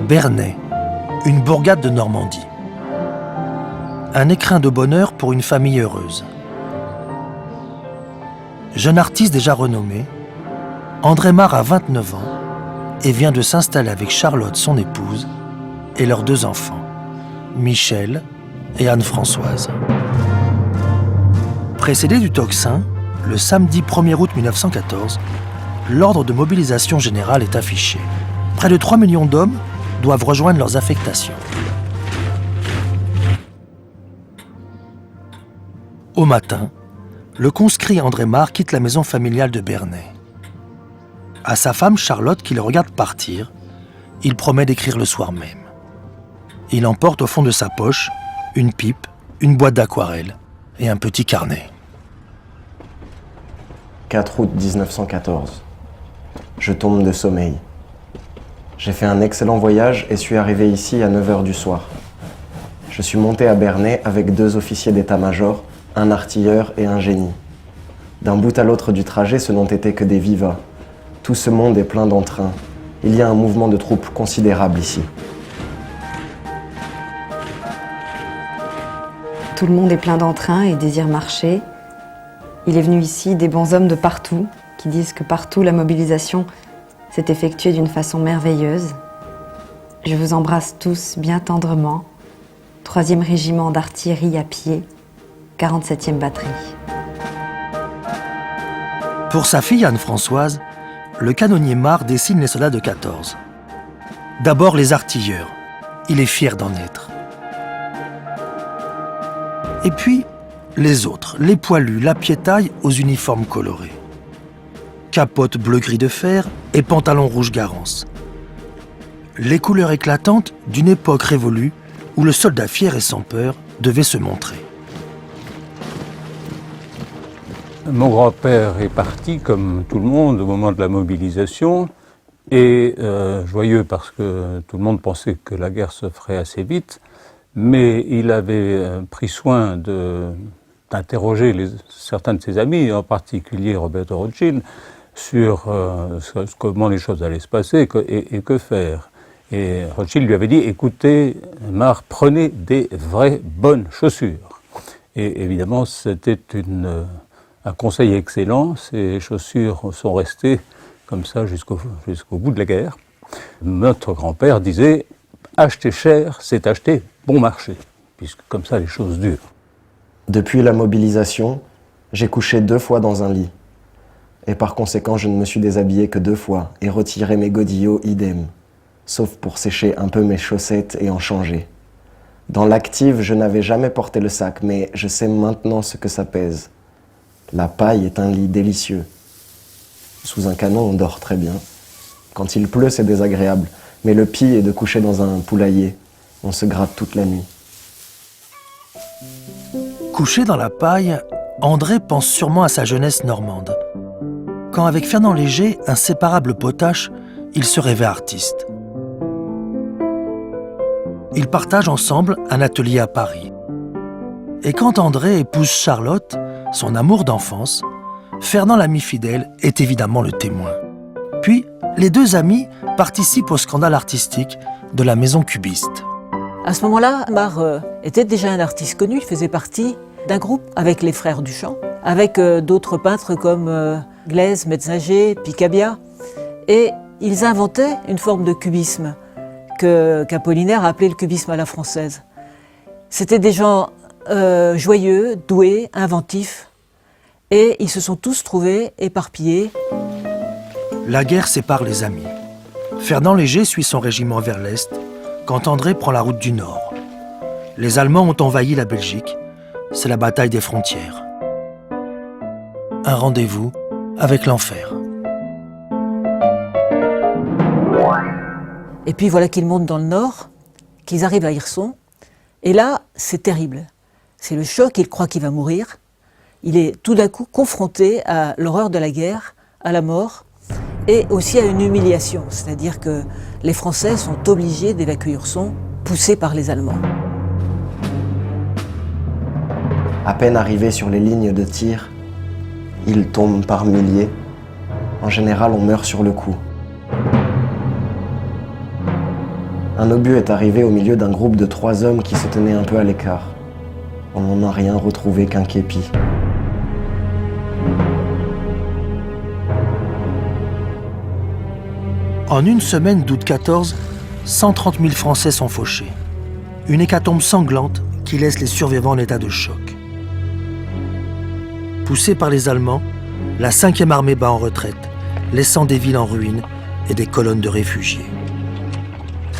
Bernay, une bourgade de Normandie. Un écrin de bonheur pour une famille heureuse. Jeune artiste déjà renommé, André Mare a 29 ans et vient de s'installer avec Charlotte, son épouse, et leurs 2 enfants, Michel et Anne-Françoise. Précédé du tocsin, le samedi 1er août 1914, l'ordre de mobilisation générale est affiché. Près de 3 millions d'hommes doivent rejoindre leurs affectations. Au matin, le conscrit André Mare quitte la maison familiale de Bernay. À sa femme Charlotte, qui le regarde partir, il promet d'écrire le soir même. Il emporte au fond de sa poche une pipe, une boîte d'aquarelle et un petit carnet. 4 août 1914. Je tombe de sommeil. J'ai fait un excellent voyage et suis arrivé ici à 9h du soir. Je suis monté à Bernay avec 2 officiers d'état-major, un artilleur et un génie. D'un bout à l'autre du trajet, ce n'ont été que des vivats. Tout ce monde est plein d'entrain. Il y a un mouvement de troupes considérable ici. Tout le monde est plein d'entrain et désire marcher. Il est venu ici des bons hommes de partout, qui disent que partout la mobilisation s'est effectuée d'une façon merveilleuse. Je vous embrasse tous bien tendrement. 3e régiment d'artillerie à pied, 47e batterie. Pour sa fille Anne-Françoise, le canonnier Mare dessine les soldats de 14. D'abord les artilleurs. Il est fier d'en être. Et puis, les autres, les poilus, la piétaille aux uniformes colorés. Capote bleu-gris de fer et pantalon rouge Garance. Les couleurs éclatantes d'une époque révolue où le soldat fier et sans peur devait se montrer. Mon grand-père est parti, comme tout le monde, au moment de la mobilisation, et joyeux parce que tout le monde pensait que la guerre se ferait assez vite, mais il avait pris soin d'interroger certains de ses amis, en particulier Roberto Rothschild, sur comment les choses allaient se passer et que faire. Et Rothschild lui avait dit, écoutez, Mare, prenez des vraies bonnes chaussures. Et évidemment, c'était un conseil excellent. Ces chaussures sont restées comme ça jusqu'au bout de la guerre. Notre grand-père disait, acheter cher, c'est acheter bon marché, puisque comme ça les choses durent. Depuis la mobilisation, j'ai couché 2 fois dans un lit. Et par conséquent, je ne me suis déshabillé que 2 fois et retiré mes godillots idem, sauf pour sécher un peu mes chaussettes et en changer. Dans l'active, je n'avais jamais porté le sac, mais je sais maintenant ce que ça pèse. La paille est un lit délicieux. Sous un canon, on dort très bien. Quand il pleut, c'est désagréable, mais le pire est de coucher dans un poulailler. On se gratte toute la nuit. Couché dans la paille, André pense sûrement à sa jeunesse normande. Quand avec Fernand Léger, inséparable potache, il se rêvait artiste. Ils partagent ensemble un atelier à Paris. Et quand André épouse Charlotte, son amour d'enfance, Fernand l'ami fidèle est évidemment le témoin. Puis, les 2 amis participent au scandale artistique de la maison cubiste. À ce moment-là, Mare était déjà un artiste connu, il faisait partie d'un groupe avec les frères Duchamp, avec d'autres peintres comme Glaise, Metzinger, Picabia. Et ils inventaient une forme de cubisme qu'Apollinaire a appelé le cubisme à la française. C'était des gens joyeux, doués, inventifs, et ils se sont tous trouvés éparpillés. La guerre sépare les amis. Fernand Léger suit son régiment vers l'Est, quand André prend la route du Nord. Les Allemands ont envahi la Belgique, c'est la bataille des frontières. Un rendez-vous avec l'enfer. Et puis voilà qu'ils montent dans le Nord, qu'ils arrivent à Hirson, et là, c'est terrible. C'est le choc, il croit qu'il va mourir. Il est tout d'un coup confronté à l'horreur de la guerre, à la mort, et aussi à une humiliation. C'est-à-dire que les Français sont obligés d'évacuer Hirson, poussés par les Allemands. À peine arrivé sur les lignes de tir, ils tombent par milliers. En général, on meurt sur le coup. Un obus est arrivé au milieu d'un groupe de 3 hommes qui se tenaient un peu à l'écart. On n'en a rien retrouvé qu'un képi. En une semaine d'août 14, 130 000 Français sont fauchés. Une hécatombe sanglante qui laisse les survivants en état de choc. Poussée par les Allemands, la 5e armée bat en retraite, laissant des villes en ruine et des colonnes de réfugiés.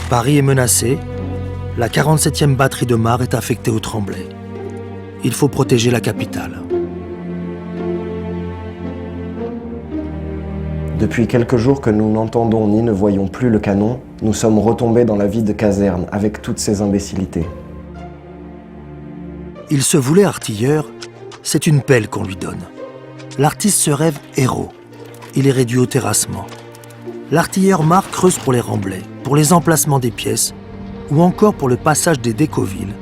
Paris est menacé, la 47e batterie de Mars est affectée au Tremblay. Il faut protéger la capitale. Depuis quelques jours que nous n'entendons ni ne voyons plus le canon, nous sommes retombés dans la vie de caserne avec toutes ces imbécilités. Il se voulait artilleur, c'est une pelle qu'on lui donne. L'artiste se rêve héros. Il est réduit au terrassement. L'artilleur Mars creuse pour les remblais, pour les emplacements des pièces, ou encore pour le passage des Décovilles,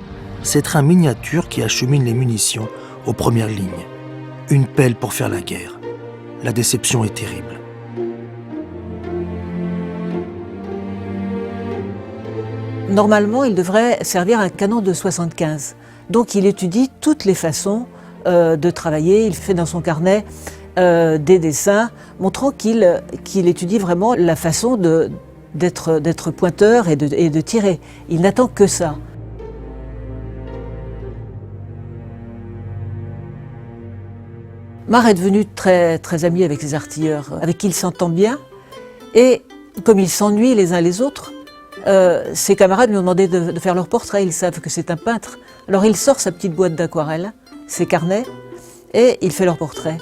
ces trains miniatures qui acheminent les munitions aux premières lignes. Une pelle pour faire la guerre. La déception est terrible. Normalement, il devrait servir un canon de 75. Donc il étudie toutes les façons de travailler. Il fait dans son carnet des dessins montrant qu'il étudie vraiment la façon d'être pointeur et de tirer. Il n'attend que ça. Mars est devenu très, très ami avec ses artilleurs, avec qui il s'entend bien. Et comme ils s'ennuient les uns les autres, ses camarades lui ont demandé de faire leur portrait. Ils savent que c'est un peintre. Alors il sort sa petite boîte d'aquarelle, ses carnets, et il fait leur portrait.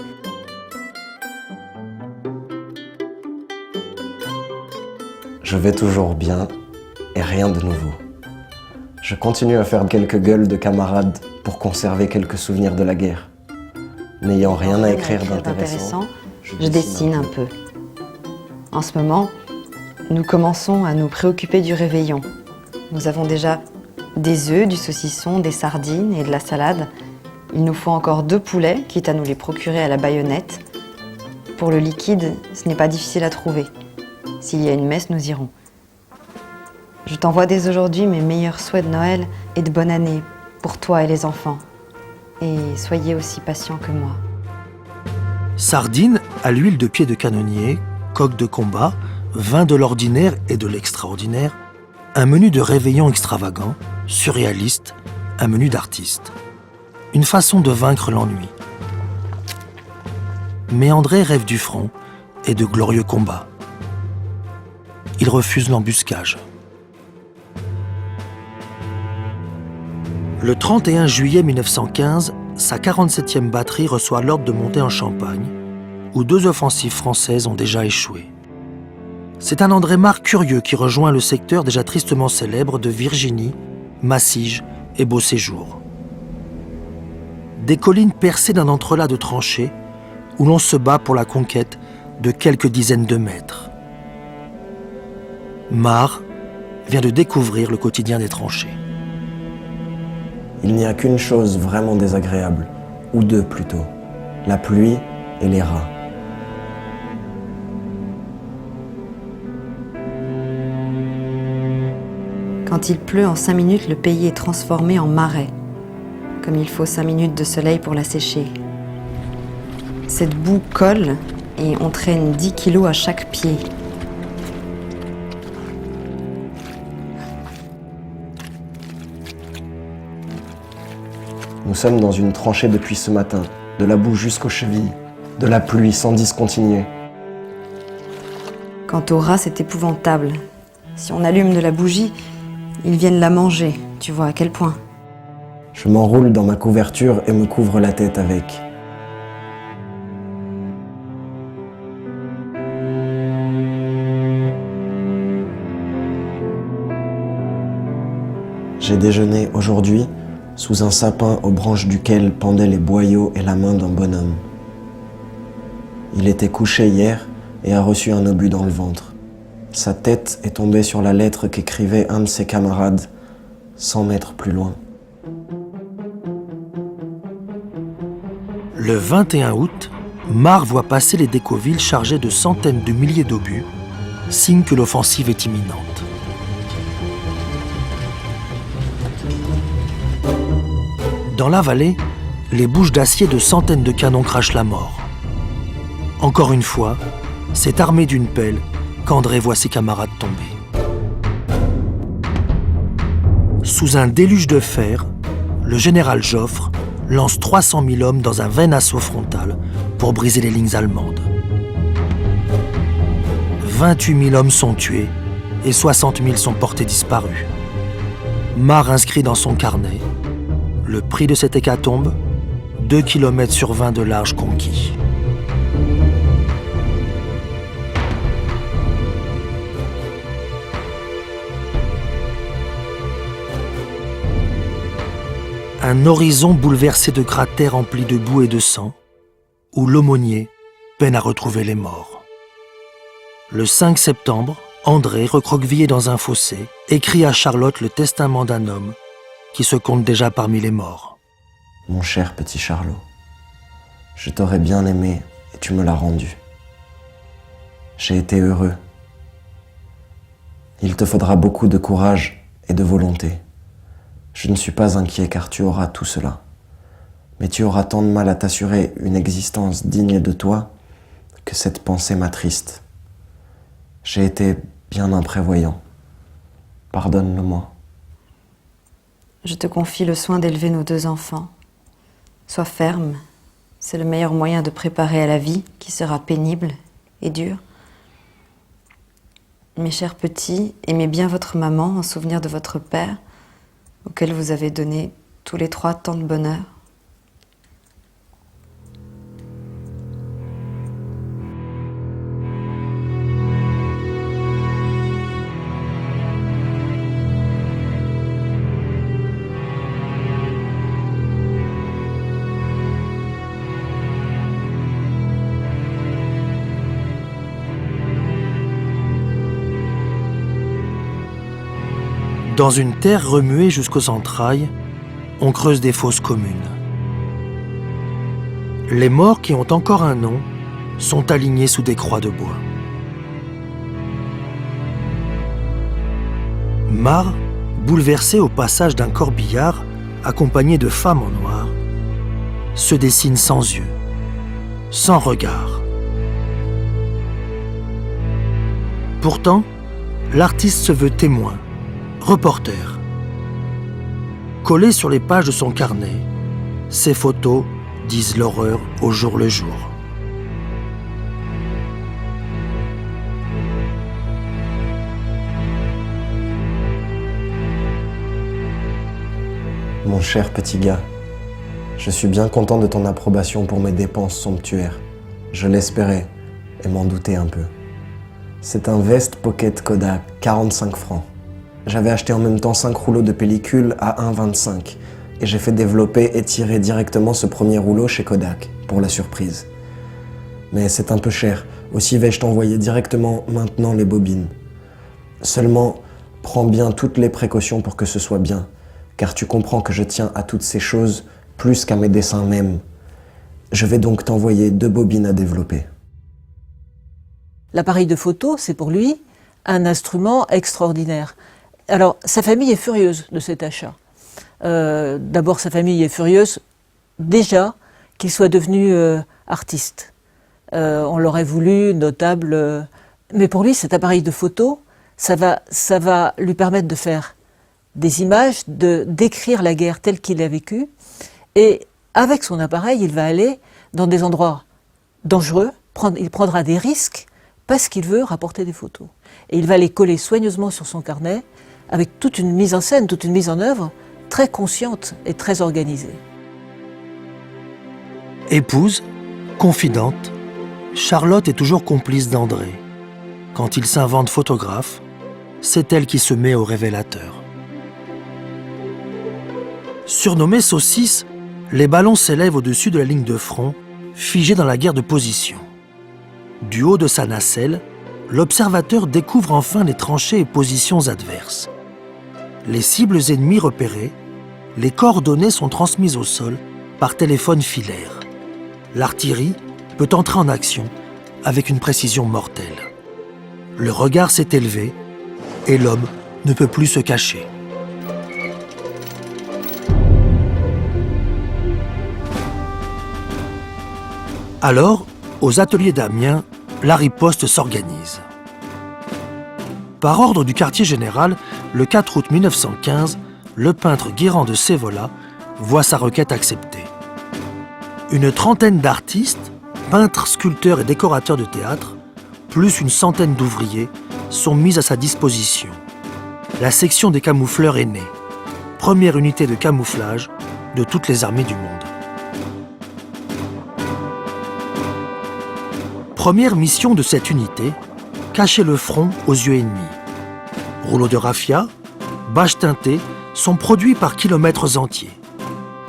Je vais toujours bien et rien de nouveau. Je continue à faire quelques gueules de camarades pour conserver quelques souvenirs de la guerre. N'ayant rien à écrire d'intéressant, je dessine un peu. En ce moment, nous commençons à nous préoccuper du réveillon. Nous avons déjà des œufs, du saucisson, des sardines et de la salade. Il nous faut encore 2 poulets, quitte à nous les procurer à la baïonnette. Pour le liquide, ce n'est pas difficile à trouver. S'il y a une messe, nous irons. Je t'envoie dès aujourd'hui mes meilleurs souhaits de Noël et de bonne année pour toi et les enfants. Et soyez aussi patients que moi. Sardines à l'huile de pied de canonnier, coq de combat, vin de l'ordinaire et de l'extraordinaire, un menu de réveillon extravagant, surréaliste, un menu d'artiste. Une façon de vaincre l'ennui. Mais André rêve du front et de glorieux combats. Il refuse l'embuscage. Le 31 juillet 1915, sa 47e batterie reçoit l'ordre de monter en Champagne, où 2 offensives françaises ont déjà échoué. C'est un André Mars curieux qui rejoint le secteur déjà tristement célèbre de Virginie, Massige et Beauséjour. Des collines percées d'un entrelac de tranchées où l'on se bat pour la conquête de quelques dizaines de mètres. Mars vient de découvrir le quotidien des tranchées. Il n'y a qu'une chose vraiment désagréable, ou 2 plutôt, la pluie et les rats. Quand il pleut, en 5 minutes, le pays est transformé en marais. Comme il faut 5 minutes de soleil pour la sécher. Cette boue colle et on traîne 10 kilos à chaque pied. Nous sommes dans une tranchée depuis ce matin, de la boue jusqu'aux chevilles, de la pluie sans discontinuer. Quant aux rats, c'est épouvantable. Si on allume de la bougie, ils viennent la manger. Tu vois à quel point. Je m'enroule dans ma couverture et me couvre la tête avec. J'ai déjeuné aujourd'hui sous un sapin aux branches duquel pendaient les boyaux et la main d'un bonhomme. Il était couché hier et a reçu un obus dans le ventre. Sa tête est tombée sur la lettre qu'écrivait un de ses camarades 100 mètres plus loin. Le 21 août, Mars voit passer les Décovilles chargées de centaines de milliers d'obus, signe que l'offensive est imminente. Dans la vallée, les bouches d'acier de centaines de canons crachent la mort. Encore une fois, c'est armé d'une pelle qu'André voit ses camarades tomber. Sous un déluge de fer, le général Joffre lance 300 000 hommes dans un vain assaut frontal pour briser les lignes allemandes. 28 000 hommes sont tués et 60 000 sont portés disparus. Marre inscrit dans son carnet: le prix de cette hécatombe, 2 km sur 20 de large conquis. Un horizon bouleversé de cratères emplis de boue et de sang, où l'aumônier peine à retrouver les morts. Le 5 septembre, André, recroquevillé dans un fossé, écrit à Charlotte le testament d'un homme qui se compte déjà parmi les morts. Mon cher petit Charlot, je t'aurais bien aimé et tu me l'as rendu. J'ai été heureux. Il te faudra beaucoup de courage et de volonté. Je ne suis pas inquiet car tu auras tout cela. Mais tu auras tant de mal à t'assurer une existence digne de toi que cette pensée m'attriste. J'ai été bien imprévoyant. Pardonne-le-moi. Je te confie le soin d'élever nos 2 enfants. Sois ferme, c'est le meilleur moyen de préparer à la vie qui sera pénible et dure. Mes chers petits, aimez bien votre maman en souvenir de votre père, auquel vous avez donné tous les 3 tant de bonheur. Dans une terre remuée jusqu'aux entrailles, on creuse des fosses communes. Les morts qui ont encore un nom sont alignés sous des croix de bois. Marre, bouleversé au passage d'un corbillard accompagné de femmes en noir, se dessine sans yeux, sans regard. Pourtant, l'artiste se veut témoin, reporter. Collées sur les pages de son carnet, ces photos disent l'horreur au jour le jour. Mon cher petit gars, je suis bien content de ton approbation pour mes dépenses somptuaires. Je l'espérais et m'en doutais un peu. C'est un Vest Pocket Kodak, 45 francs. J'avais acheté en même temps 5 rouleaux de pellicule à 1,25 et j'ai fait développer et tirer directement ce premier rouleau chez Kodak, pour la surprise. Mais c'est un peu cher, aussi vais-je t'envoyer directement maintenant les bobines. Seulement, prends bien toutes les précautions pour que ce soit bien, car tu comprends que je tiens à toutes ces choses plus qu'à mes dessins même. Je vais donc t'envoyer 2 bobines à développer. L'appareil de photo, c'est pour lui un instrument extraordinaire. Alors, sa famille est furieuse de cet achat. D'abord, sa famille est furieuse déjà qu'il soit devenu artiste. On l'aurait voulu notable, mais pour lui, cet appareil de photo, ça va lui permettre de faire des images, de décrire la guerre telle qu'il l'a vécue. Et avec son appareil, il va aller dans des endroits dangereux, il prendra des risques parce qu'il veut rapporter des photos. Et il va les coller soigneusement sur son carnet avec toute une mise en scène, toute une mise en œuvre très consciente et très organisée. Épouse, confidente, Charlotte est toujours complice d'André. Quand il s'invente photographe, c'est elle qui se met au révélateur. Surnommés saucisses, les ballons s'élèvent au-dessus de la ligne de front, figés dans la guerre de position. Du haut de sa nacelle, l'observateur découvre enfin les tranchées et positions adverses. Les cibles ennemies repérées, les coordonnées sont transmises au sol par téléphone filaire. L'artillerie peut entrer en action avec une précision mortelle. Le regard s'est élevé et l'homme ne peut plus se cacher. Alors, aux ateliers d'Amiens, la riposte s'organise. Par ordre du quartier général, le 4 août 1915, le peintre Guérand de Sévola voit sa requête acceptée. Une trentaine d'artistes, peintres, sculpteurs et décorateurs de théâtre, plus une centaine d'ouvriers, sont mis à sa disposition. La section des camoufleurs est née, première unité de camouflage de toutes les armées du monde. Première mission de cette unité, cacher le front aux yeux ennemis. Rouleaux de raffia, bâches teintées sont produits par kilomètres entiers.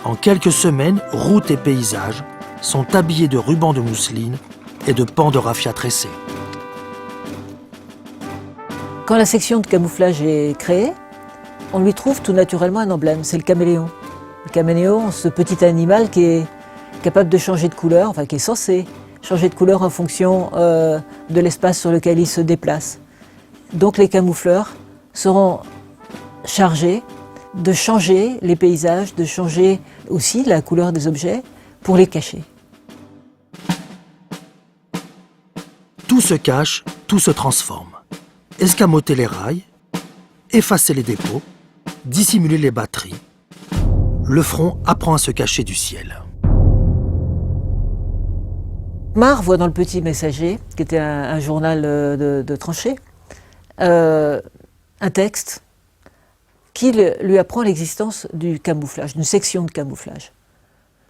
En quelques semaines, routes et paysages sont habillés de rubans de mousseline et de pans de raffia tressés. Quand la section de camouflage est créée, on lui trouve tout naturellement un emblème, c'est le caméléon. Le caméléon, ce petit animal qui est capable de changer de couleur, enfin qui est censé changer de couleur en fonction de l'espace sur lequel il se déplace. Donc les camoufleurs seront chargés de changer les paysages, de changer aussi la couleur des objets pour les cacher. Tout se cache, tout se transforme. Escamoter les rails, effacer les dépôts, dissimuler les batteries. Le front apprend à se cacher du ciel. Marc voit dans le Petit Messager, qui était un journal de tranchée, un texte qui lui apprend l'existence du camouflage, d'une section de camouflage.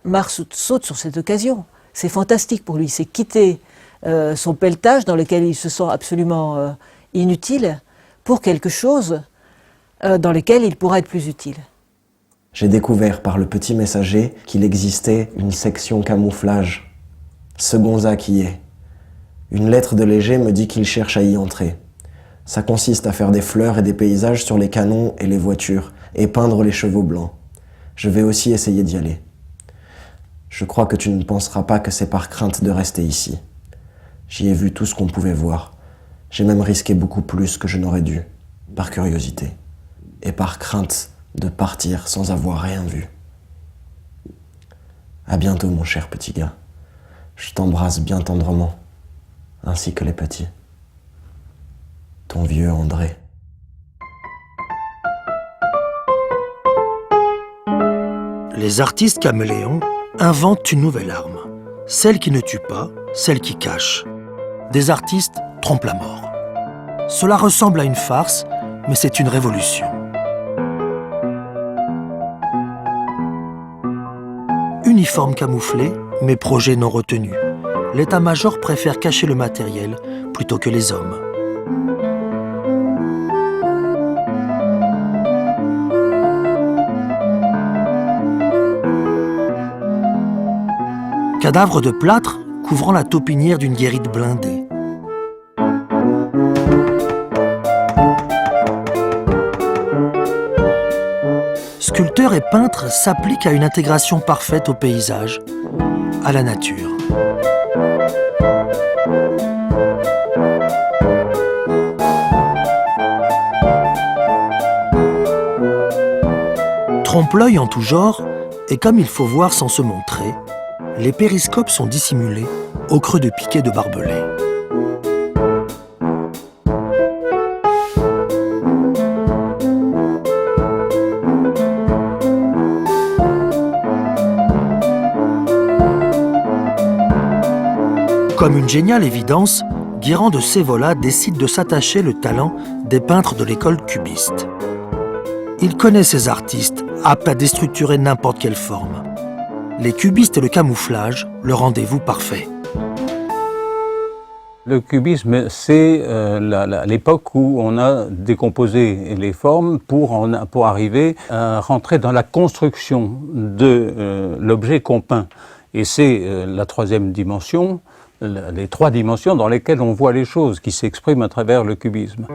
Marc saute sur cette occasion. C'est fantastique pour lui. C'est quitter son pelletage dans lequel il se sent absolument inutile pour quelque chose dans lequel il pourra être plus utile. J'ai découvert par le Petit Messager qu'il existait une section camouflage. Ce gonza qui est. Une lettre de Léger me dit qu'il cherche à y entrer. Ça consiste à faire des fleurs et des paysages sur les canons et les voitures, et peindre les chevaux blancs. Je vais aussi essayer d'y aller. Je crois que tu ne penseras pas que c'est par crainte de rester ici. J'y ai vu tout ce qu'on pouvait voir. J'ai même risqué beaucoup plus que je n'aurais dû, par curiosité, et par crainte de partir sans avoir rien vu. À bientôt, mon cher petit gars. Je t'embrasse bien tendrement, ainsi que les petits. Ton vieux André. Les artistes caméléons inventent une nouvelle arme. Celle qui ne tue pas, celle qui cache. Des artistes trompent la mort. Cela ressemble à une farce, mais c'est une révolution. Uniforme camouflé, mais projet non retenu. L'état-major préfère cacher le matériel plutôt que les hommes. Cadavre de plâtre couvrant la taupinière d'une guérite blindée. Sculpteurs et peintres s'appliquent à une intégration parfaite au paysage, à la nature. Trompe-l'œil en tout genre, et comme il faut voir sans se montrer, les périscopes sont dissimulés au creux de piquets de barbelés. Comme une géniale évidence, Guérand de Sévola décide de s'attacher le talent des peintres de l'école cubiste. Il connaît ces artistes, aptes à déstructurer n'importe quelle forme. Les cubistes et le camouflage, le rendez-vous parfait. Le cubisme, c'est l'époque où on a décomposé les formes pour arriver à rentrer dans la construction de l'objet qu'on peint. Et c'est la troisième dimension, les trois dimensions dans lesquelles on voit les choses qui s'expriment à travers le cubisme.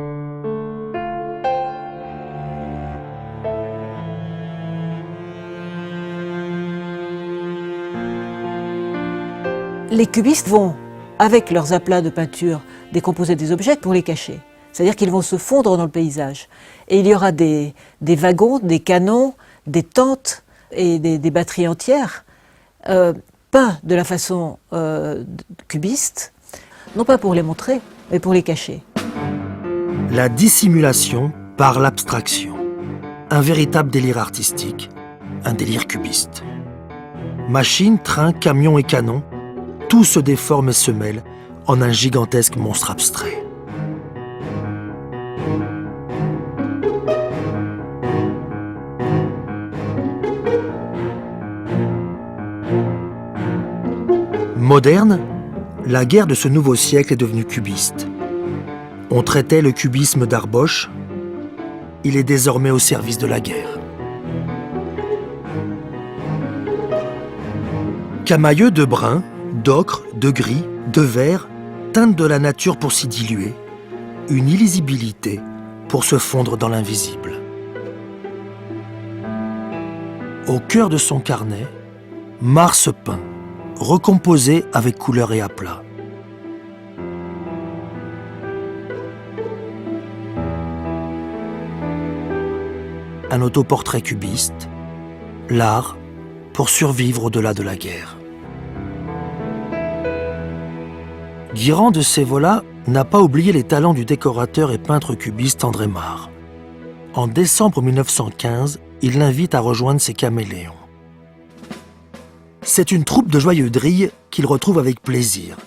Les cubistes vont, avec leurs aplats de peinture, décomposer des objets pour les cacher. C'est-à-dire qu'ils vont se fondre dans le paysage. Et il y aura des wagons, des canons, des tentes et des batteries entières peints de la façon cubiste, non pas pour les montrer, mais pour les cacher. La dissimulation par l'abstraction. Un véritable délire artistique, un délire cubiste. Machines, trains, camions et canons, tout se déforme et se mêle en un gigantesque monstre abstrait. Moderne, la guerre de ce nouveau siècle est devenue cubiste. On traitait le cubisme d'Arboche, il est désormais au service de la guerre. Camailleux de brun, d'ocre, de gris, de vert, teintent de la nature pour s'y diluer, une illisibilité pour se fondre dans l'invisible. Au cœur de son carnet, Mars peint, recomposé avec couleur et aplat. Un autoportrait cubiste, l'art pour survivre au-delà de la guerre. Guirand de Sévola n'a pas oublié les talents du décorateur et peintre cubiste André Mare. En décembre 1915, il l'invite à rejoindre ses caméléons. C'est une troupe de joyeux drilles qu'il retrouve avec plaisir.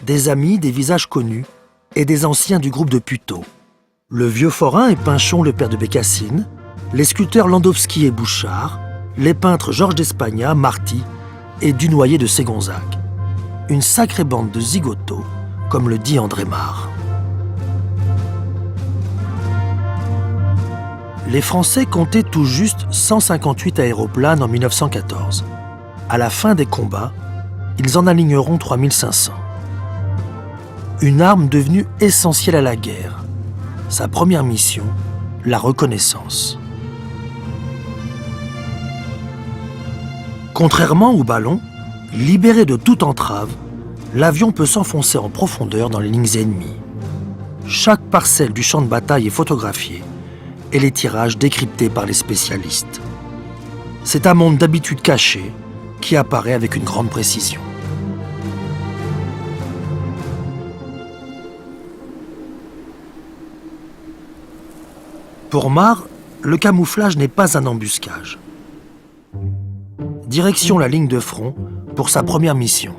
Des amis, des visages connus et des anciens du groupe de Puteaux. Le vieux forain et Pinchon, le père de Bécassine, les sculpteurs Landowski et Bouchard, les peintres Georges d'Espagna, Marty et Dunoyer de Ségonzac. Une sacrée bande de zigotos, comme le dit André Mare. Les Français comptaient tout juste 158 aéroplanes en 1914. À la fin des combats, ils en aligneront 3500. Une arme devenue essentielle à la guerre. Sa première mission, la reconnaissance. Contrairement au ballon, libéré de toute entrave, l'avion peut s'enfoncer en profondeur dans les lignes ennemies. Chaque parcelle du champ de bataille est photographiée et les tirages décryptés par les spécialistes. C'est un monde d'habitudes cachées qui apparaît avec une grande précision. Pour Mare, le camouflage n'est pas un embuscage. Direction la ligne de front pour sa première mission.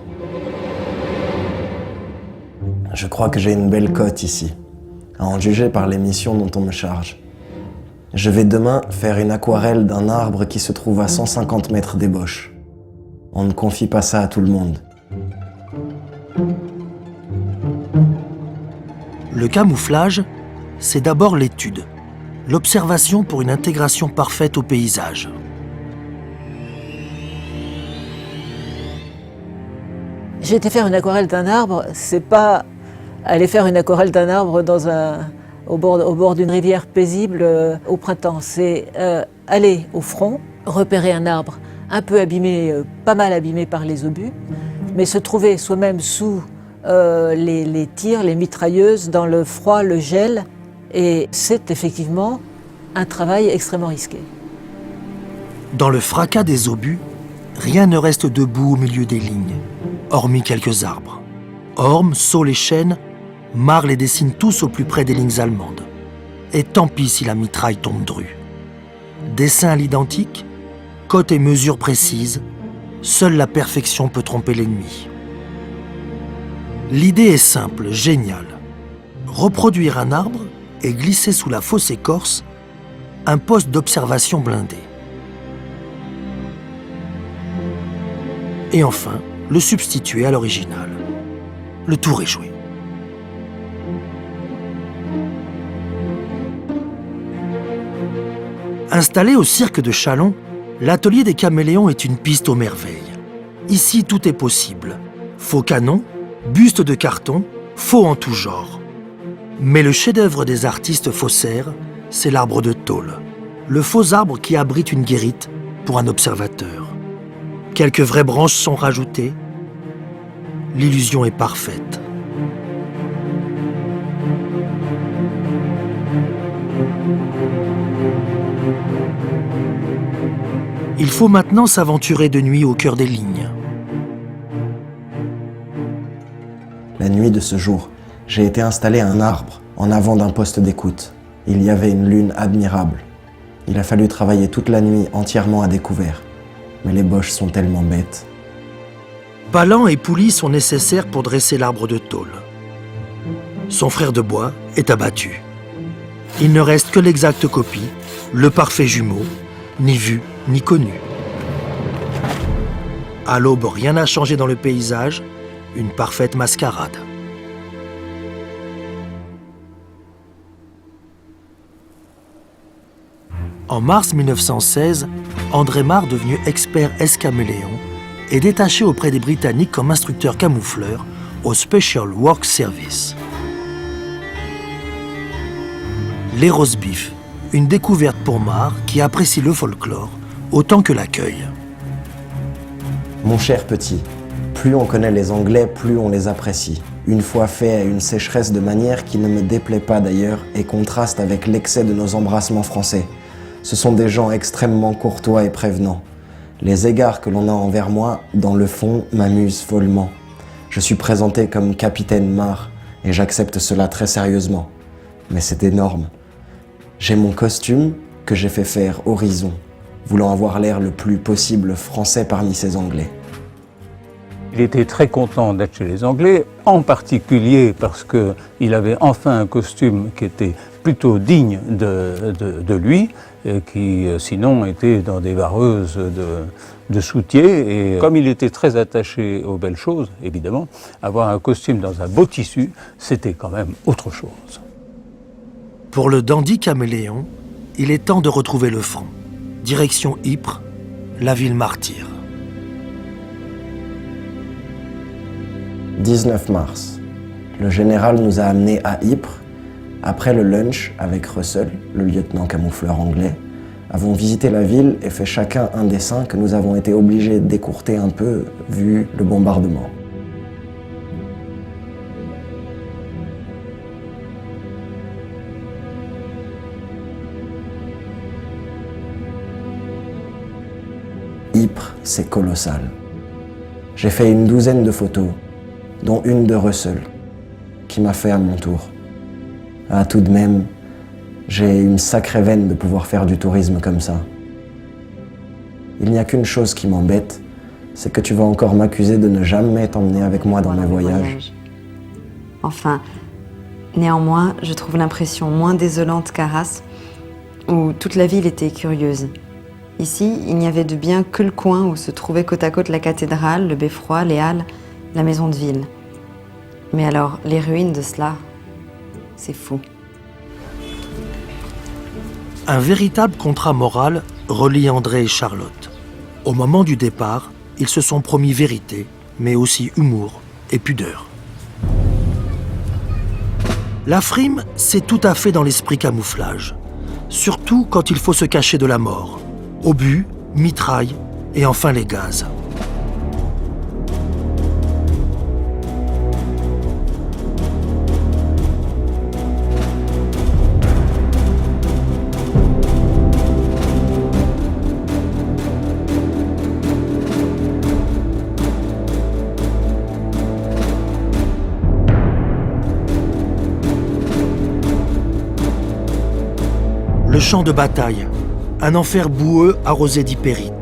Je crois que j'ai une belle cote ici, à en juger par les missions dont on me charge. Je vais demain faire une aquarelle d'un arbre qui se trouve à 150 mètres d'ébauche. On ne confie pas ça à tout le monde. Le camouflage, c'est d'abord l'étude, l'observation pour une intégration parfaite au paysage. J'ai été faire une aquarelle d'un arbre, c'est pas aller faire une aquarelle d'un arbre au bord d'une rivière paisible au printemps. C'est aller au front, repérer un arbre un peu abîmé, pas mal abîmé par les obus, mais se trouver soi-même sous les tirs, les mitrailleuses, dans le froid, le gel, et c'est effectivement un travail extrêmement risqué. Dans le fracas des obus, rien ne reste debout au milieu des lignes, hormis quelques arbres. Ormes, saules et chênes, Mare les dessine tous au plus près des lignes allemandes. Et tant pis si la mitraille tombe drue. Dessin à l'identique, cote et mesure précises, seule la perfection peut tromper l'ennemi. L'idée est simple, géniale. Reproduire un arbre et glisser sous la fausse écorce un poste d'observation blindé. Et enfin, le substituer à l'original. Le tour est joué. Installé au cirque de Châlons, l'atelier des caméléons est une piste aux merveilles. Ici, tout est possible. Faux canons, bustes de carton, faux en tout genre. Mais le chef-d'œuvre des artistes faussaires, c'est l'arbre de tôle. Le faux arbre qui abrite une guérite pour un observateur. Quelques vraies branches sont rajoutées. L'illusion est parfaite. Il faut maintenant s'aventurer de nuit au cœur des lignes. La nuit de ce jour, j'ai été installé à un arbre, en avant d'un poste d'écoute. Il y avait une lune admirable. Il a fallu travailler toute la nuit entièrement à découvert. Mais les boches sont tellement bêtes. Palan et poulies sont nécessaires pour dresser l'arbre de tôle. Son frère de bois est abattu. Il ne reste que l'exacte copie, le parfait jumeau, ni vu ni connu. À l'aube, rien n'a changé dans le paysage, une parfaite mascarade. En mars 1916, André Marre, devenu expert escaméléon, est détaché auprès des Britanniques comme instructeur camoufleur au Special Work Service. Les roast beef, une découverte pour Marre qui apprécie le folklore autant que l'accueil. Mon cher petit, plus on connaît les Anglais, plus on les apprécie. Une fois fait à une sécheresse de manière qui ne me déplaît pas d'ailleurs et contraste avec l'excès de nos embrassements français. Ce sont des gens extrêmement courtois et prévenants. Les égards que l'on a envers moi, dans le fond, m'amusent follement. Je suis présenté comme capitaine Marre et j'accepte cela très sérieusement. Mais c'est énorme. J'ai mon costume que j'ai fait faire Horizon, voulant avoir l'air le plus possible français parmi ces Anglais. Il était très content d'être chez les Anglais, en particulier parce qu'il avait enfin un costume qui était plutôt digne de lui, et qui sinon était dans des vareuses de soutiers. Et comme il était très attaché aux belles choses, évidemment, avoir un costume dans un beau tissu, c'était quand même autre chose. Pour le dandy caméléon, il est temps de retrouver le front. Direction Ypres, la ville martyre. 19 mars. Le général nous a amenés à Ypres. Après le lunch avec Russell, le lieutenant camoufleur anglais, avons visité la ville et fait chacun un dessin que nous avons été obligés d'écourter un peu vu le bombardement. Ypres, c'est colossal. J'ai fait une douzaine de photos, dont une de Russell, qui m'a fait à mon tour. Ah, tout de même, j'ai une sacrée veine de pouvoir faire du tourisme comme ça. Il n'y a qu'une chose qui m'embête, c'est que tu vas encore m'accuser de ne jamais t'emmener avec moi dans mes voyages. Enfin, néanmoins, je trouve l'impression moins désolante qu'Arras, où toute la ville était curieuse. Ici, il n'y avait de bien que le coin où se trouvaient côte à côte la cathédrale, le beffroi, les halles, la maison de ville. Mais alors, les ruines de cela, c'est fou. Un véritable contrat moral relie André et Charlotte. Au moment du départ, ils se sont promis vérité, mais aussi humour et pudeur. La frime, c'est tout à fait dans l'esprit camouflage. Surtout quand il faut se cacher de la mort. Obus, mitraille et enfin les gaz. Le champ de bataille, un enfer boueux arrosé d'hypérite.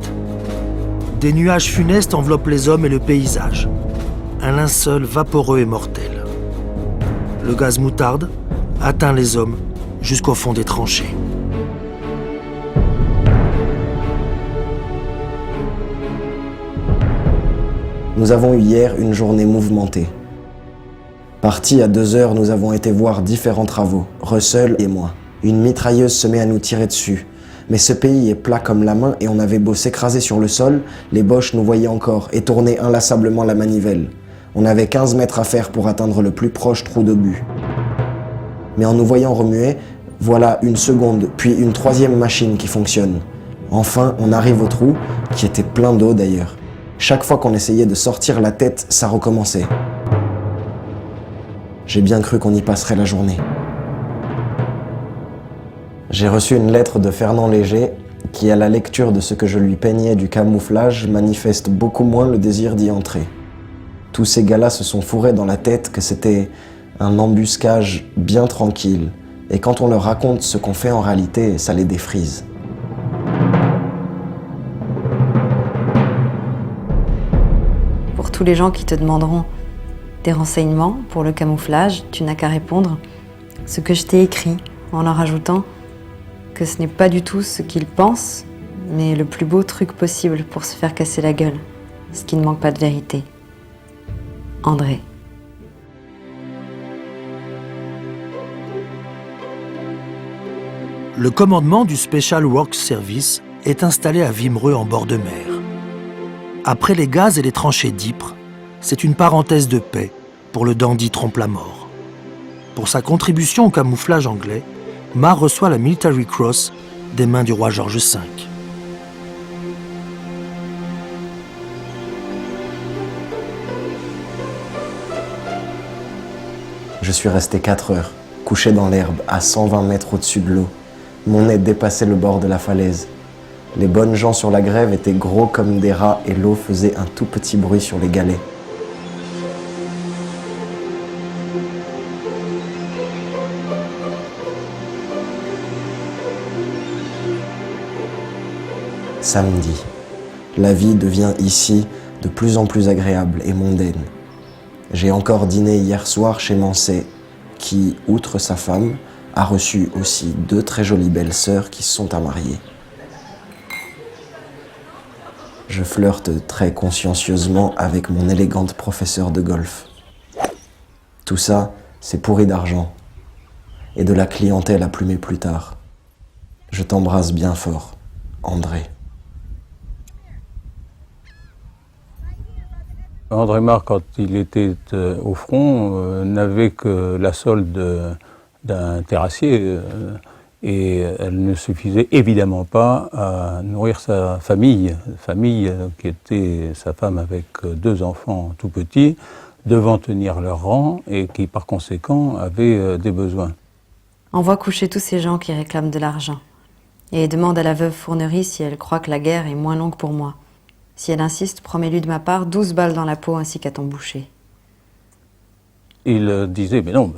Des nuages funestes enveloppent les hommes et le paysage. Un linceul vaporeux et mortel. Le gaz moutarde atteint les hommes jusqu'au fond des tranchées. Nous avons eu hier une journée mouvementée. Partis à 2 heures, nous avons été voir différents travaux, Russell et moi. Une mitrailleuse se met à nous tirer dessus. Mais ce pays est plat comme la main et on avait beau s'écraser sur le sol, les Boches nous voyaient encore et tournaient inlassablement la manivelle. On avait 15 mètres à faire pour atteindre le plus proche trou d'obus. Mais en nous voyant remuer, voilà une seconde, puis une troisième machine qui fonctionne. Enfin, on arrive au trou, qui était plein d'eau d'ailleurs. Chaque fois qu'on essayait de sortir la tête, ça recommençait. J'ai bien cru qu'on y passerait la journée. J'ai reçu une lettre de Fernand Léger qui, à la lecture de ce que je lui peignais du camouflage, manifeste beaucoup moins le désir d'y entrer. Tous ces gars-là se sont fourrés dans la tête que c'était un embuscage bien tranquille. Et quand on leur raconte ce qu'on fait en réalité, ça les défrise. Pour tous les gens qui te demanderont des renseignements pour le camouflage, tu n'as qu'à répondre ce que je t'ai écrit, en leur ajoutant que ce n'est pas du tout ce qu'ils pensent, mais le plus beau truc possible pour se faire casser la gueule, ce qui ne manque pas de vérité. André. Le commandement du Special Works Service est installé à Wimereux en bord de mer. Après les gaz et les tranchées d'Ypres, c'est une parenthèse de paix pour le dandy Trompe-la-Mort. Pour sa contribution au camouflage anglais, Marr reçoit la Military Cross des mains du roi George V. Je suis resté 4 heures, couché dans l'herbe, à 120 mètres au-dessus de l'eau. Mon nez dépassait le bord de la falaise. Les bonnes gens sur la grève étaient gros comme des rats et l'eau faisait un tout petit bruit sur les galets. Samedi. La vie devient ici de plus en plus agréable et mondaine. J'ai encore dîné hier soir chez Mancet, qui, outre sa femme, a reçu aussi 2 très jolies belles sœurs qui se sont à marier. Je flirte très consciencieusement avec mon élégante professeure de golf. Tout ça, c'est pourri d'argent. Et de la clientèle à plumer plus tard. Je t'embrasse bien fort, André. André Marr, quand il était au front, n'avait que la solde d'un terrassier et elle ne suffisait évidemment pas à nourrir sa famille qui était sa femme avec 2 enfants tout petits, devant tenir leur rang et qui par conséquent avaient des besoins. Envoie coucher tous ces gens qui réclament de l'argent et demande à la veuve Fournerie si elle croit que la guerre est moins longue pour moi. Si elle insiste, promets-lui de ma part 12 balles dans la peau ainsi qu'à ton boucher. Il disait, mais non,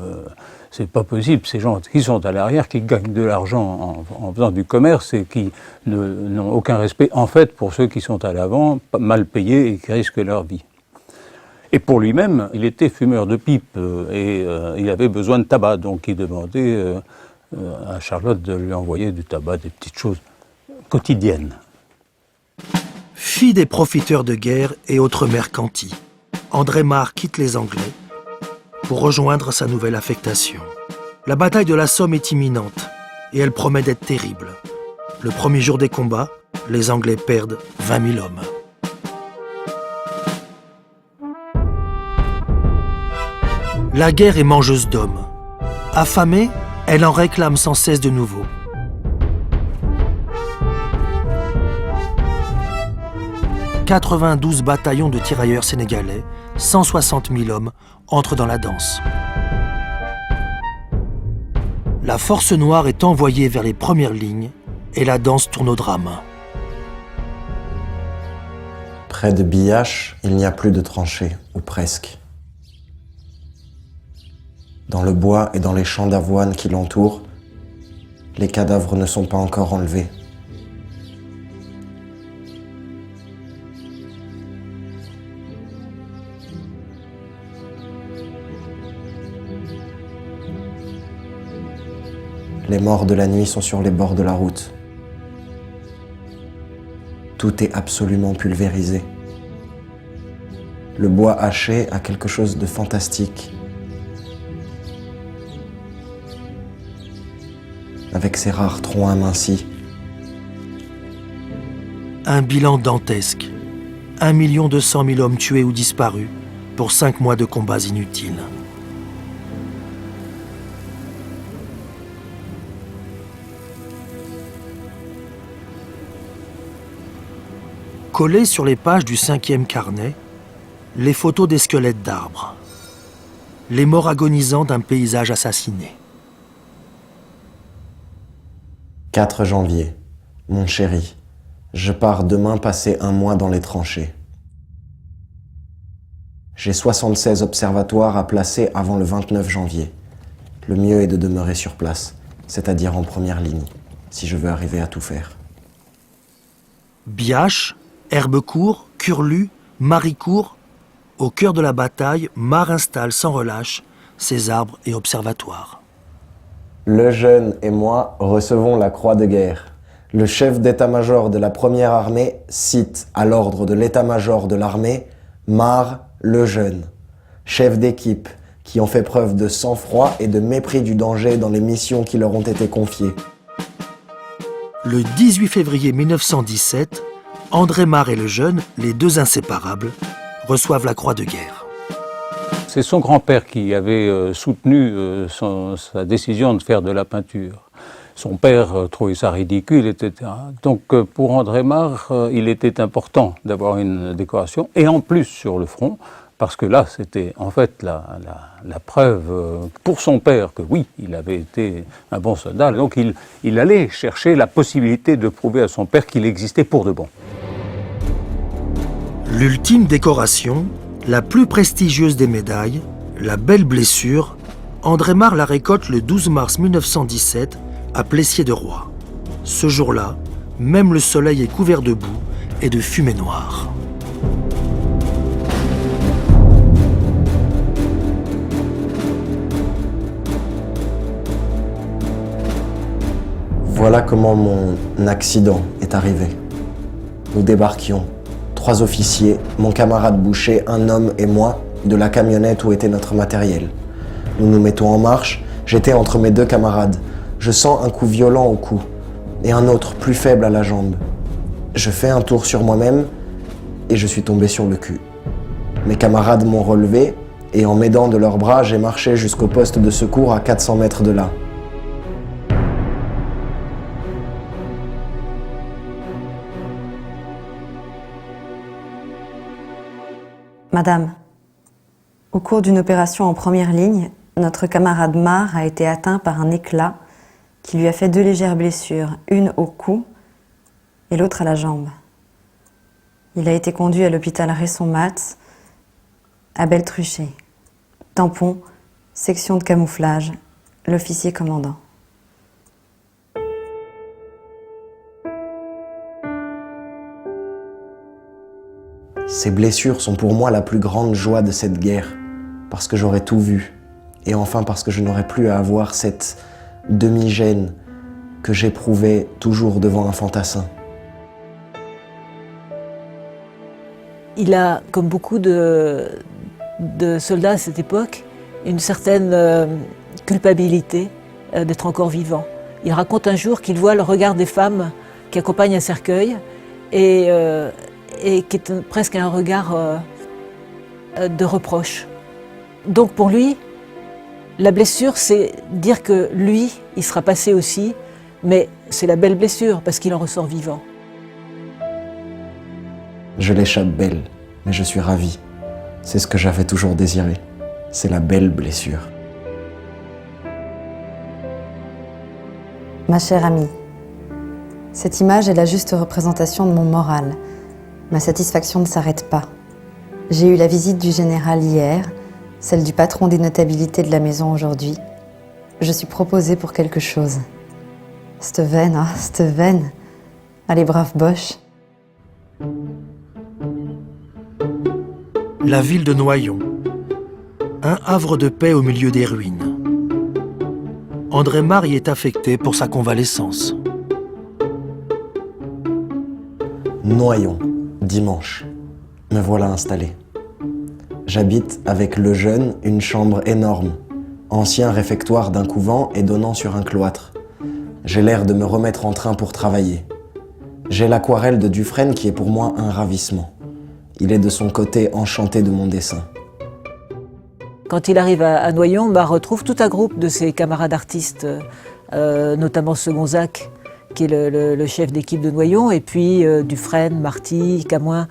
c'est pas possible, ces gens qui sont à l'arrière, qui gagnent de l'argent en faisant du commerce et qui n'ont aucun respect, en fait, pour ceux qui sont à l'avant, mal payés et qui risquent leur vie. Et pour lui-même, il était fumeur de pipe et il avait besoin de tabac, donc il demandait à Charlotte de lui envoyer du tabac, des petites choses quotidiennes. Fille des profiteurs de guerre et autres mercantis, André Marr quitte les Anglais pour rejoindre sa nouvelle affectation. La bataille de la Somme est imminente et elle promet d'être terrible. Le premier jour des combats, les Anglais perdent 20 000 hommes. La guerre est mangeuse d'hommes. Affamée, elle en réclame sans cesse de nouveau. « 92 bataillons de tirailleurs sénégalais, 160 000 hommes entrent dans la danse. La force noire est envoyée vers les premières lignes et la danse tourne au drame. Près de Biache, il n'y a plus de tranchées, ou presque. Dans le bois et dans les champs d'avoine qui l'entourent, les cadavres ne sont pas encore enlevés. Les morts de la nuit sont sur les bords de la route. Tout est absolument pulvérisé. Le bois haché a quelque chose de fantastique. Avec ses rares troncs amincis. Un bilan dantesque. 1 200 000 hommes tués ou disparus pour 5 mois de combats inutiles. Collées sur les pages du 5e carnet, les photos des squelettes d'arbres. Les morts agonisants d'un paysage assassiné. 4 janvier. Mon chéri, je pars demain passer 1 mois dans les tranchées. J'ai 76 observatoires à placer avant le 29 janvier. Le mieux est de demeurer sur place, c'est-à-dire en première ligne, si je veux arriver à tout faire. Biache, Herbecourt, Curlu, Maricourt, au cœur de la bataille, Marre installe sans relâche ses arbres et observatoires. Lejeune et moi recevons la croix de guerre. Le chef d'état-major de la première armée cite à l'ordre de l'état-major de l'armée Marre Lejeune, chef d'équipe qui ont fait preuve de sang-froid et de mépris du danger dans les missions qui leur ont été confiées. Le 18 février 1917, André Marre et Lejeune, les deux inséparables, reçoivent la croix de guerre. C'est son grand-père qui avait soutenu sa décision de faire de la peinture. Son père trouvait ça ridicule, etc. Donc pour André Marre, il était important d'avoir une décoration, et en plus sur le front, parce que là, c'était en fait la preuve pour son père que oui, il avait été un bon soldat. Donc il allait chercher la possibilité de prouver à son père qu'il existait pour de bon. L'ultime décoration, la plus prestigieuse des médailles, la belle blessure, André Marre la récolte le 12 mars 1917 à Plessier-de-Roy. Ce jour-là, même le soleil est couvert de boue et de fumée noire. Voilà comment mon accident est arrivé. Nous débarquions, 3 officiers, mon camarade Boucher, un homme et moi, de la camionnette où était notre matériel. Nous nous mettons en marche, j'étais entre mes 2 camarades. Je sens un coup violent au cou et un autre plus faible à la jambe. Je fais un tour sur moi-même et je suis tombé sur le cul. Mes camarades m'ont relevé et en m'aidant de leurs bras, j'ai marché jusqu'au poste de secours à 400 mètres de là. Madame, au cours d'une opération en première ligne, notre camarade Marre a été atteint par un éclat qui lui a fait 2 légères blessures, une au cou et l'autre à la jambe. Il a été conduit à l'hôpital Resson-Matz, à Beltruchet. Tampon, section de camouflage, l'officier commandant. Ces blessures sont pour moi la plus grande joie de cette guerre, parce que j'aurai tout vu, et enfin parce que je n'aurai plus à avoir cette demi-gêne que j'éprouvais toujours devant un fantassin. Il a, comme beaucoup de soldats à cette époque, une certaine culpabilité d'être encore vivant. Il raconte un jour qu'il voit le regard des femmes qui accompagnent un cercueil et qui est presque un regard de reproche. Donc pour lui, la blessure, c'est dire que lui, il sera passé aussi, mais c'est la belle blessure parce qu'il en ressort vivant. Je l'échappe belle, mais je suis ravi. C'est ce que j'avais toujours désiré. C'est la belle blessure. Ma chère amie, cette image est la juste représentation de mon moral. Ma satisfaction ne s'arrête pas. J'ai eu la visite du général hier, celle du patron des notabilités de la maison aujourd'hui. Je suis proposée pour quelque chose. Cette veine. Allez, brave Boche. La ville de Noyon, un havre de paix au milieu des ruines. André Marre y est affecté pour sa convalescence. Noyon, dimanche. Me voilà installé. J'habite avec Lejeune une chambre énorme, ancien réfectoire d'un couvent et donnant sur un cloître. J'ai l'air de me remettre en train pour travailler. J'ai l'aquarelle de Dufresne qui est pour moi un ravissement. Il est de son côté enchanté de mon dessin. Quand il arrive à Noyon, on retrouve tout un groupe de ses camarades artistes, notamment Segonzac, qui est le chef d'équipe de Noyon, et puis Dufresne, Marty, Camoin.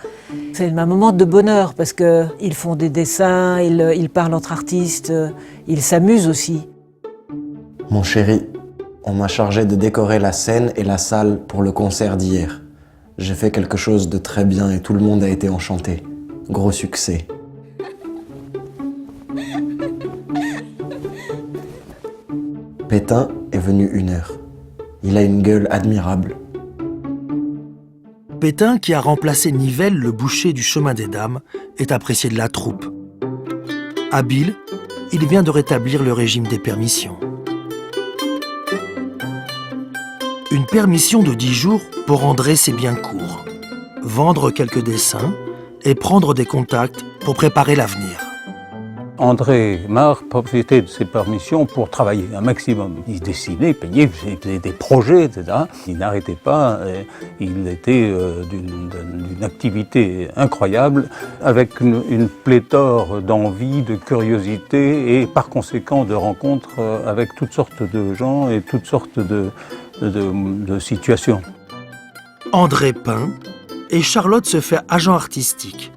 C'est un moment de bonheur parce qu'ils font des dessins, ils parlent entre artistes, ils s'amusent aussi. Mon chéri, on m'a chargé de décorer la scène et la salle pour le concert d'hier. J'ai fait quelque chose de très bien et tout le monde a été enchanté. Gros succès. Pétain est venu 1 heure. Il a une gueule admirable. Pétain, qui a remplacé Nivelle, le boucher du chemin des dames, est apprécié de la troupe. Habile, il vient de rétablir le régime des permissions. Une permission de 10 jours pour André, c'est bien court. Vendre quelques dessins et prendre des contacts pour préparer l'avenir. André Marre profitait de ses permissions pour travailler un maximum. Il dessinait, peignait, faisait des projets, etc. Il n'arrêtait pas, il était d'une activité incroyable, avec une pléthore d'envie, de curiosité et par conséquent de rencontres avec toutes sortes de gens et toutes sortes de situations. André peint et Charlotte se fait agent artistique.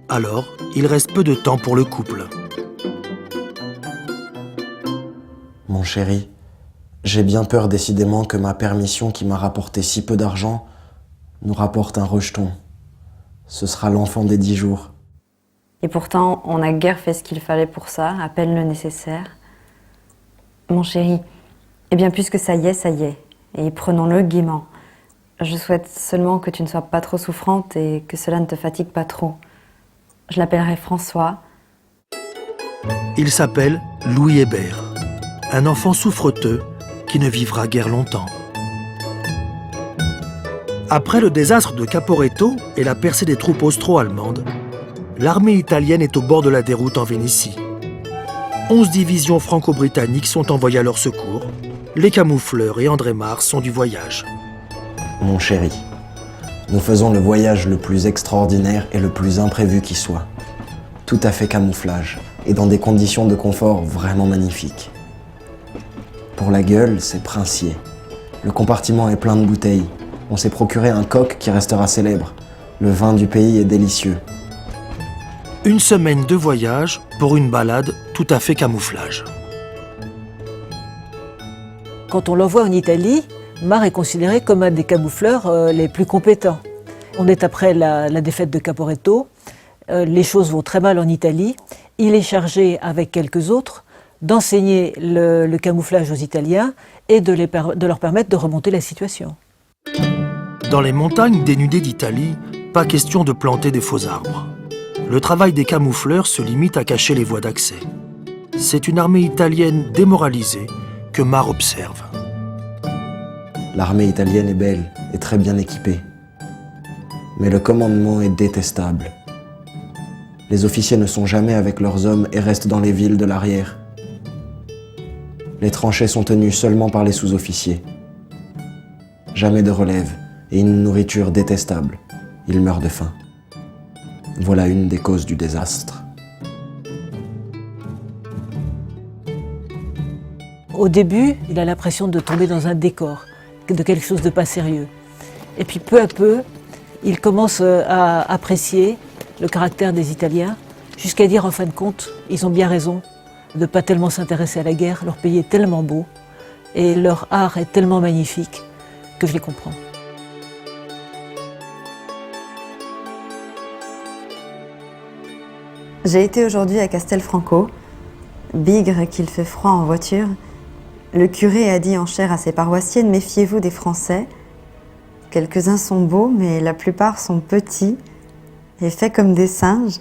Alors, il reste peu de temps pour le couple. Mon chéri, j'ai bien peur décidément que ma permission qui m'a rapporté si peu d'argent nous rapporte un rejeton. Ce sera l'enfant des 10 jours. Et pourtant, on n'a guère fait ce qu'il fallait pour ça, à peine le nécessaire. Mon chéri, eh bien puisque ça y est, et prenons-le gaiement. Je souhaite seulement que tu ne sois pas trop souffrante et que cela ne te fatigue pas trop. Je l'appellerai François. Il s'appelle Louis Hébert, un enfant souffreteux qui ne vivra guère longtemps. Après le désastre de Caporetto et la percée des troupes austro-allemandes, l'armée italienne est au bord de la déroute en Vénétie. 11 divisions franco-britanniques sont envoyées à leur secours. Les camoufleurs et André Marre sont du voyage. Mon chéri, nous faisons le voyage le plus extraordinaire et le plus imprévu qui soit. Tout à fait camouflage et dans des conditions de confort vraiment magnifiques. Pour la gueule, c'est princier. Le compartiment est plein de bouteilles. On s'est procuré un coq qui restera célèbre. Le vin du pays est délicieux. Une semaine de voyage pour une balade tout à fait camouflage. Quand on l'envoie en Italie, Marre est considéré comme un des camoufleurs les plus compétents. On est après la défaite de Caporetto. Les choses vont très mal en Italie. Il est chargé, avec quelques autres, d'enseigner le camouflage aux Italiens et de leur permettre de remonter la situation. Dans les montagnes dénudées d'Italie, pas question de planter des faux arbres. Le travail des camoufleurs se limite à cacher les voies d'accès. C'est une armée italienne démoralisée que Marre observe. L'armée italienne est belle et très bien équipée. Mais le commandement est détestable. Les officiers ne sont jamais avec leurs hommes et restent dans les villes de l'arrière. Les tranchées sont tenues seulement par les sous-officiers. Jamais de relève et une nourriture détestable. Ils meurent de faim. Voilà une des causes du désastre. Au début, il a l'impression de tomber dans un décor, de quelque chose de pas sérieux. Et puis peu à peu, il commence à apprécier le caractère des Italiens, jusqu'à dire en fin de compte, ils ont bien raison de ne pas tellement s'intéresser à la guerre, leur pays est tellement beau et leur art est tellement magnifique que je les comprends. J'ai été aujourd'hui à Castelfranco, bigre qu'il fait froid en voiture. Le curé a dit en chair à ses paroissiennes, méfiez-vous des Français. Quelques-uns sont beaux, mais la plupart sont petits et faits comme des singes.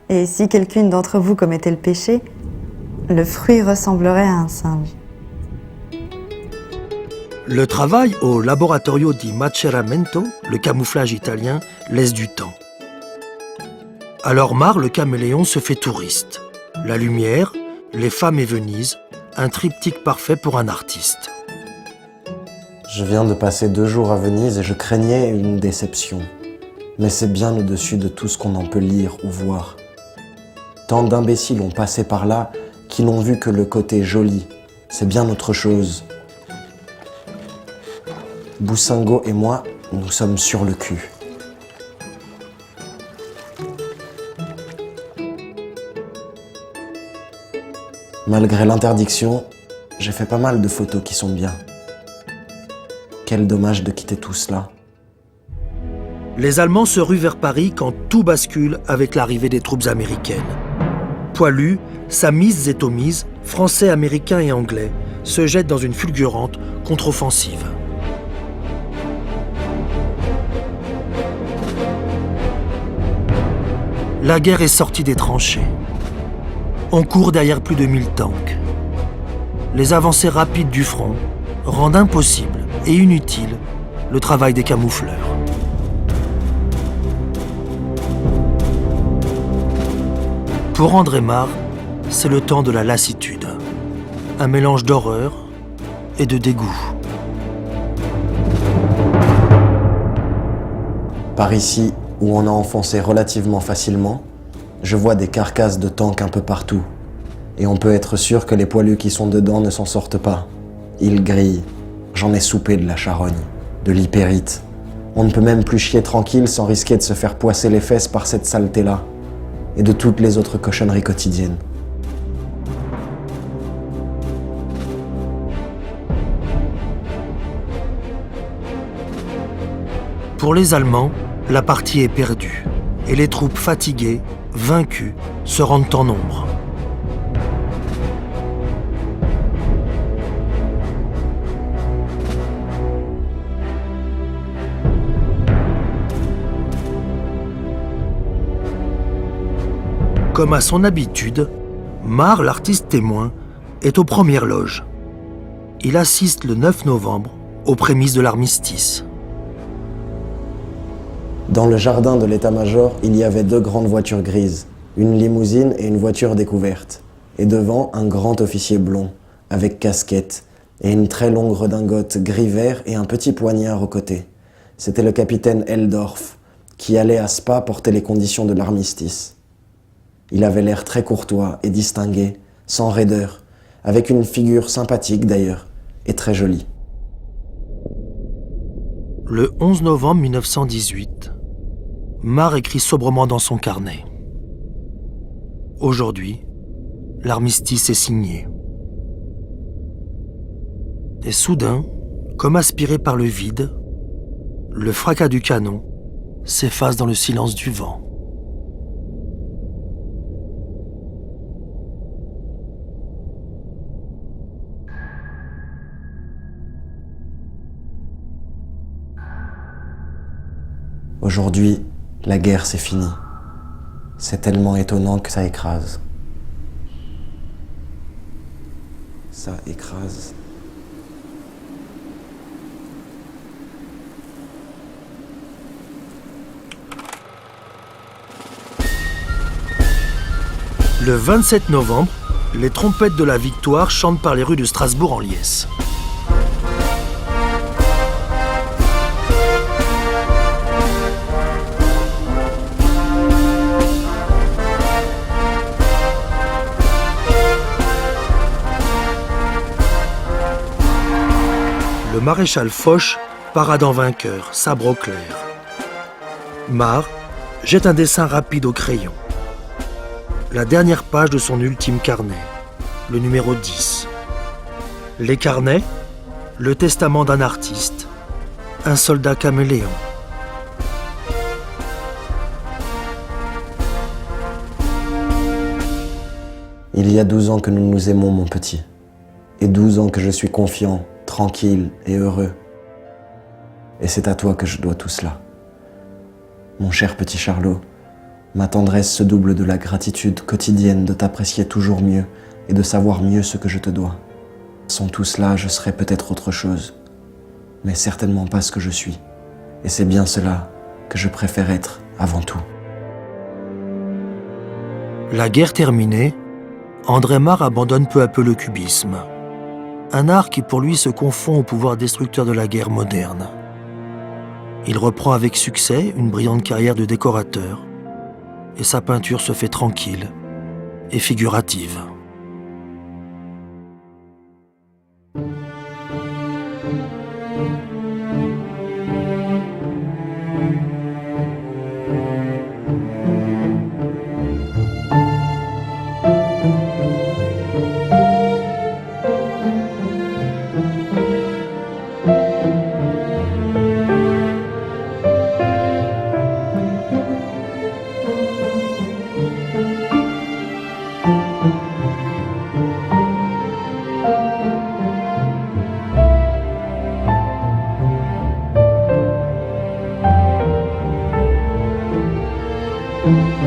Et si quelqu'une d'entre vous commettait le péché, le fruit ressemblerait à un singe. Le travail au Laboratorio di Maceramento, le camouflage italien, laisse du temps. Alors Marre, le caméléon, se fait touriste. La lumière, les femmes et Venise, un triptyque parfait pour un artiste. Je viens de passer 2 jours à Venise et je craignais une déception. Mais c'est bien au-dessus de tout ce qu'on en peut lire ou voir. Tant d'imbéciles ont passé par là qui n'ont vu que le côté joli. C'est bien autre chose. Boussingault et moi, nous sommes sur le cul. Malgré l'interdiction, j'ai fait pas mal de photos qui sont bien. Quel dommage de quitter tout cela. Les Allemands se ruent vers Paris quand tout bascule avec l'arrivée des troupes américaines. Poilus, samises et tomises, français, américains et anglais se jette dans une fulgurante contre-offensive. La guerre est sortie des tranchées. On court derrière plus de 1000 tanks. Les avancées rapides du front rendent impossible et inutile le travail des camoufleurs. Pour André Marre, c'est le temps de la lassitude. Un mélange d'horreur et de dégoût. Par ici, où on a enfoncé relativement facilement, je vois des carcasses de tanks un peu partout. Et on peut être sûr que les poilus qui sont dedans ne s'en sortent pas. Ils grillent. J'en ai soupé de la charogne, de l'hypérite. On ne peut même plus chier tranquille sans risquer de se faire poisser les fesses par cette saleté-là. Et de toutes les autres cochonneries quotidiennes. Pour les Allemands, la partie est perdue et les troupes fatiguées, vaincues, se rendent en nombre. Comme à son habitude, Marre, l'artiste témoin, est aux premières loges. Il assiste le 9 novembre aux prémices de l'armistice. Dans le jardin de l'état-major, il y avait 2 grandes voitures grises, une limousine et une voiture découverte. Et devant, un grand officier blond, avec casquette, et une très longue redingote gris-vert et un petit poignard au côté. C'était le capitaine Eldorf, qui allait à Spa porter les conditions de l'armistice. Il avait l'air très courtois et distingué, sans raideur, avec une figure sympathique d'ailleurs, et très jolie. Le 11 novembre 1918, Marre écrit sobrement dans son carnet. Aujourd'hui, l'armistice est signé. Et soudain, comme aspiré par le vide, le fracas du canon s'efface dans le silence du vent. Aujourd'hui, la guerre c'est fini. C'est tellement étonnant que ça écrase. Ça écrase. Le 27 novembre, les trompettes de la victoire chantent par les rues de Strasbourg en liesse. Le maréchal Foch parade en vainqueur, sabre au clair. Marre jette un dessin rapide au crayon. La dernière page de son ultime carnet, le numéro 10. Les carnets, le testament d'un artiste, un soldat caméléon. Il y a 12 ans que nous nous aimons, mon petit. Et 12 ans que je suis confiant, tranquille et heureux. Et c'est à toi que je dois tout cela. Mon cher petit Charlot, ma tendresse se double de la gratitude quotidienne de t'apprécier toujours mieux et de savoir mieux ce que je te dois. Sans tout cela, je serais peut-être autre chose, mais certainement pas ce que je suis. Et c'est bien cela que je préfère être avant tout. La guerre terminée, André Marre abandonne peu à peu le cubisme. Un art qui pour lui se confond au pouvoir destructeur de la guerre moderne. Il reprend avec succès une brillante carrière de décorateur et sa peinture se fait tranquille et figurative. Merci.